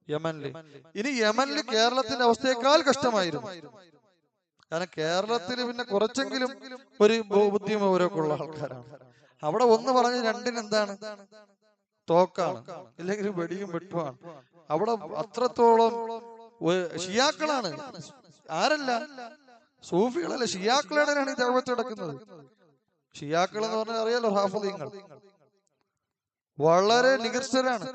യമനില്. ഇനി യമനില് കേരളത്തിന്റെ അവസ്ഥയേക്കാൾ കഷ്ടമായിരുന്നു. കാരണം കേരളത്തിൽ പിന്നെ കുറച്ചെങ്കിലും ഒരു ബുദ്ധിയും വിവരമൊക്കെ ഉള്ള ആൾക്കാരാണ്. അവിടെ ഒന്ന് പറഞ്ഞ് രണ്ടിന് എന്താണ്? തോക്കാണ്, ഇല്ലെങ്കിൽ വെടിയും വെട്ടുമാണ്. അവിടെ അത്രത്തോളം ഷിയാക്കളാണ്. ആരല്ല, സൂഫികളല്ല, ഷിയാക്കളുടെയാണ് ഈ ദഅവത്ത് നടക്കുന്നത്. ഷിയാക്കൾ എന്ന് പറഞ്ഞാൽ അറിയാലോ, ഹാഫിളീങ്ങൾ വളരെ നികൃഷ്ടരാണ്,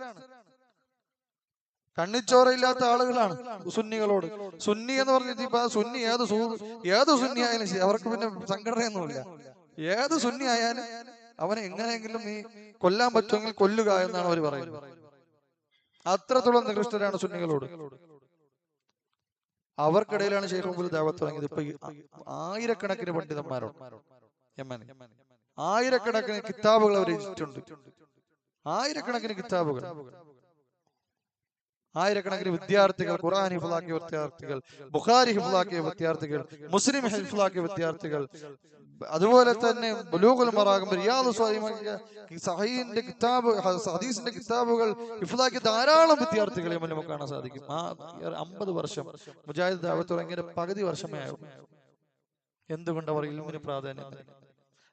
കണ്ണിച്ചോറയില്ലാത്ത ആളുകളാണ് സുന്നികളോട്. സുന്നി എന്ന് പറഞ്ഞിട്ട് ഇപ്പൊ സുന്നി ഏത് സുന്നി ആയാലും ശരി, അവർക്ക് പിന്നെ സംഘടനയൊന്നുമില്ല. ഏത് സുന്നി ആയാലും അവനെ എങ്ങനെയെങ്കിലും നീ കൊല്ലാൻ പറ്റുമെങ്കിൽ കൊല്ലുക എന്നാണ് അവർ പറയുന്നത്. അത്രത്തോളം നികൃഷ്ടരാണ് സുന്നികളോട്. അവർക്കിടയിലാണ് ശൈഖ് മുബീൽ ദഅവത്ത് തുടങ്ങിയത്. ഇപ്പൊ ആയിരക്കണക്കിന് പണ്ഡിതന്മാരുണ്ട് യമനിൽ. ആയിരക്കണക്കിന് കിതാബുകൾ അവർ രചിച്ചിട്ടുണ്ട്. ആയിരക്കണക്കിന് കിതാബുകൾ, ആയിരക്കണക്കിന് വിദ്യാർത്ഥികൾ, ഖുർആൻ ഹിഫ്ളാക്കിയ വിദ്യാർത്ഥികൾ, ബുഖാരി ഹിഫ്ളാക്കിയ വിദ്യാർത്ഥികൾ, മുസ്ലിം ഹിഫ്ളാക്കിയ വിദ്യാർത്ഥികൾ, അതുപോലെ തന്നെ ബുലൂഗുൽ മറാഖിം, റിയാദുസ് സ്വാലിഹീൻ, സഹീഹിന്റെ കിതാബ്, ഹദീസിന്റെ കിതാബുകൾ ഹിഫ്ളാക്കിയ ധാരാളം വിദ്യാർത്ഥികളെ നമുക്ക് കാണാൻ സാധിക്കും. ആ 50 വർഷം മുജാഹിദ് ദഅവത്ത് തുടങ്ങിയ പകുതി വർഷമേ ആയുള്ളൂ. എന്തുകൊണ്ട്? അവർ ഇൽമിന് പ്രാധാന്യം നൽകി,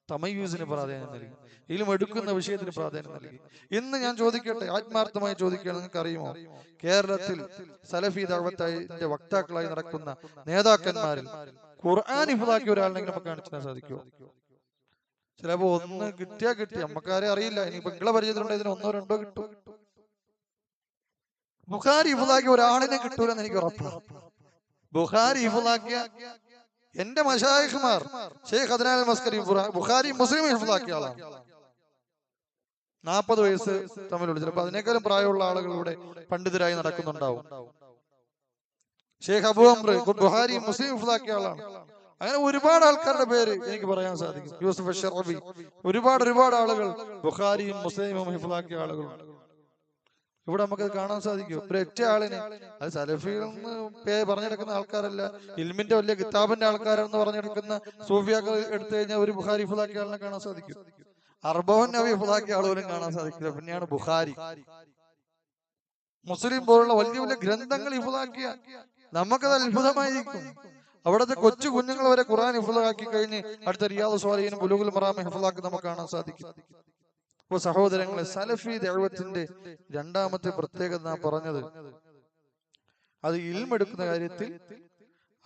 തമയ്യൂസിന് പ്രാധാന്യം നൽകി, ഇൽമ് എടുക്കുന്ന വിഷയത്തിന് പ്രാധാന്യം നൽകി. ഇന്ന് ഞാൻ ചോദിക്കട്ടെ, ആത്മാർത്ഥമായി ചോദിക്കുകയാണ്, നിങ്ങൾക്ക് അറിയുമോ കേരളത്തിൽ സലഫി ദഅവത്തിന്റെ വക്താക്കളായി നടക്കുന്ന നേതാക്കന്മാരിൽ ഖുർആൻ ഹിഫ്ളാക്കിയ ഒരാളിനെങ്കിലും നമുക്ക് കാണിച്ചു തരാൻ സാധിക്കുമോ? ചിലപ്പോ ഒന്ന് കിട്ടിയാ കിട്ടി, നമുക്കാരെ അറിയില്ല. ഇനിയിപ്പോ നിങ്ങളെ പരിചയത്തിലുണ്ട് ഇതിന് ഒന്നോ രണ്ടോ കിട്ടും. ബുഖാരി ഹിഫ്ളാക്കിയ ഒരാളിനെ കിട്ടൂലെന്ന് എനിക്ക് ഉറപ്പാണ്. ബുഖാരി ഹിഫ്ളാക്കിയ എന്റെ മശായിഖ്മാർ ശൈഖ് അദ്നാൻ മസ്കരി ബുഖാരി മുസ്ലിം ഹിഫ്ളാക്കിയ ആളാണ്. 40 വയസ്സ് തമ്മിലുള്ള, ചിലപ്പോൾ അതിനേക്കാളും പ്രായമുള്ള ആളുകളുടെ പണ്ഡിതരായി നടക്കുന്നുണ്ടാവും. ഷെയ്ഖ് അബൂ അംർ ബുഖാരി മുസ്ലിം ഹിഫ്ളാക്കിയ ആളാണ്. അങ്ങനെ ഒരുപാട് ആൾക്കാരുടെ പേര് എനിക്ക് പറയാൻ സാധിക്കും. യൂസുഫ് അശ്ശറബി, ഒരുപാട് ആളുകൾ ബുഖാരിയും മുസ്ലിമും ഹിഫ്ളാക്കിയ ആളുകളുണ്ട്. ഇവിടെ നമുക്കത് കാണാൻ സാധിക്കും. ഒരു ഒറ്റ ആളിനെ, അത് സലഫികൾ എന്ന് പറഞ്ഞെടുക്കുന്ന ആൾക്കാരല്ല, ഇൽമിന്റെ വലിയ കിതാബിന്റെ ആൾക്കാരെന്ന് പറഞ്ഞെടുക്കുന്ന സൂഫിയാക്കൾ എടുത്തു കഴിഞ്ഞാൽ ഒരു ബുഖാരി ഹിഫ്ളാക്കിയ ആളിനെ കാണാൻ സാധിക്കും. അർബഉൻ നബി ഹിഫ്ളാക്കിയ ആളുകളും കാണാൻ സാധിക്കില്ല. പിന്നെയാണ് ബുഖാരി, മുസ്ലിം പോലുള്ള വലിയ വലിയ ഗ്രന്ഥങ്ങൾ ഹിഫ്ളാക്കിയ, നമുക്കത് അത്ഭുതമായിരിക്കും. അവിടുത്തെ കൊച്ചു കുഞ്ഞുങ്ങൾ വരെ ഖുർആൻ ഹിഫ്ളാക്കി കഴിഞ്ഞ് അടുത്ത റിയാദുസ് സ്വാലിഹീനും ബുലൂഗുൽ മറാഖിം ഹിഫ്ളാക്കി നമുക്ക് കാണാൻ സാധിക്കും. അപ്പൊ സഹോദരങ്ങളെ, സലഫി ദഅവത്തിന്റെ രണ്ടാമത്തെ പ്രത്യേകത നാം പറഞ്ഞത്, അത് ഇൽമ് എടുക്കുന്ന കാര്യത്തിൽ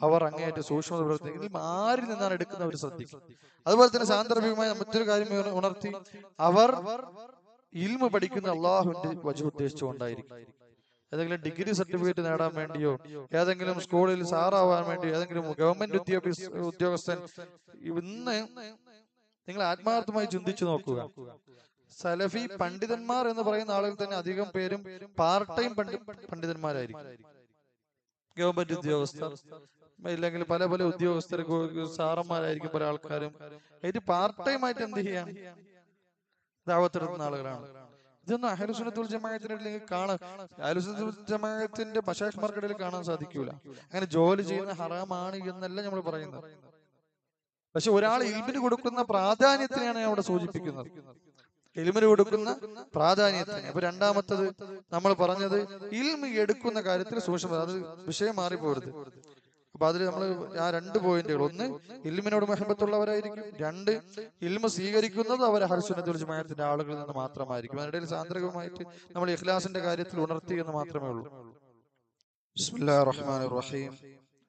അവർ അങ്ങേയറ്റം സൂക്ഷ്മത പ്രവർത്തിക്കും. ആരിൽ നിന്നാണ് എടുക്കുന്ന അവർ ശ്രദ്ധിക്കും. അതുപോലെ തന്നെ സാന്ദർഭികമായി മറ്റൊരു കാര്യം ഉണർത്തി, അവർ ഇൽമ് പഠിക്കുന്ന അള്ളാഹുവിന്റെ വജഹ് ഉദ്ദേശിച്ചുകൊണ്ടായിരിക്കും. ഏതെങ്കിലും ഡിഗ്രി സർട്ടിഫിക്കറ്റ് നേടാൻ വേണ്ടിയോ, ഏതെങ്കിലും സ്കൂളിൽ സാറാവാൻ വേണ്ടിയോ, ഏതെങ്കിലും ഗവൺമെന്റ് ഉദ്യോഗസ്ഥൻ. ഇന്ന് നിങ്ങൾ ആത്മാർത്ഥമായി ചിന്തിച്ചു നോക്കുക, സലഫി പണ്ഡിതന്മാർ എന്ന് പറയുന്ന ആളുകൾ തന്നെ അധികം പേരും പാർട്ട് ടൈം പണ്ഡിതന്മാരായിരിക്കും. ഗവൺമെന്റ് ഉദ്യോഗസ്ഥർ, ഇല്ലെങ്കിൽ പല ഉദ്യോഗസ്ഥർ, സാറന്മാരായിരിക്കും പല ആൾക്കാരും. ഇത് പാർട്ട് ടൈം ആയിട്ട് എന്ത് ചെയ്യാൻ ദഅവത്തെടുക്കുന്ന ആളുകളാണ്. ഇതൊന്നും അഹ്ലു സുന്നത്ത് വൽ ജമാഅത്തിനിടയിൽ കാണാൻ, അഹ്ലു സുന്നത്ത് വൽ ജമാഅത്തിന്റെ മശായിഖ്മാർക്കിടയിൽ കാണാൻ സാധിക്കൂല. അങ്ങനെ ജോലി ചെയ്യുന്ന ഹറാമാണ് എന്നല്ല നമ്മൾ പറയുന്നത്. പക്ഷെ ഒരാൾ ഇൽമിന് കൊടുക്കുന്ന പ്രാധാന്യത്തിനെയാണ് ഞാൻ അവിടെ സൂചിപ്പിക്കുന്നത്, ഇൽമിന് കൊടുക്കുന്ന പ്രാധാന്യത്തിന്. അപ്പൊ രണ്ടാമത്തത് നമ്മൾ പറഞ്ഞത്, ഇൽമ് എടുക്കുന്ന കാര്യത്തിൽ സൂക്ഷ്മത, അത് വിഷയം മാറിപ്പോരുത്. അപ്പൊ അതിൽ നമ്മൾ ആ 2 പോയിന്റുകൾ, ഒന്ന് ഇൽമിനോട് മഹബത്തുള്ളവരായിരിക്കും, 2 ഇൽമ് സ്വീകരിക്കുന്നത് അവർ അഹ്ലു സുന്നത്ത് വൽ ജമാഅത്തിന്റെ ആളുകളിൽ നിന്ന് മാത്രമായിരിക്കും. അതിനിടയിൽ സാന്ദർഭികമായിട്ട് നമ്മൾ ഇഖ്ലാസിന്റെ കാര്യത്തിൽ ഉണർത്തി എന്ന് മാത്രമേ ഉള്ളൂ. ബിസ്മില്ലാഹിർ റഹ്മാനിർ റഹീം.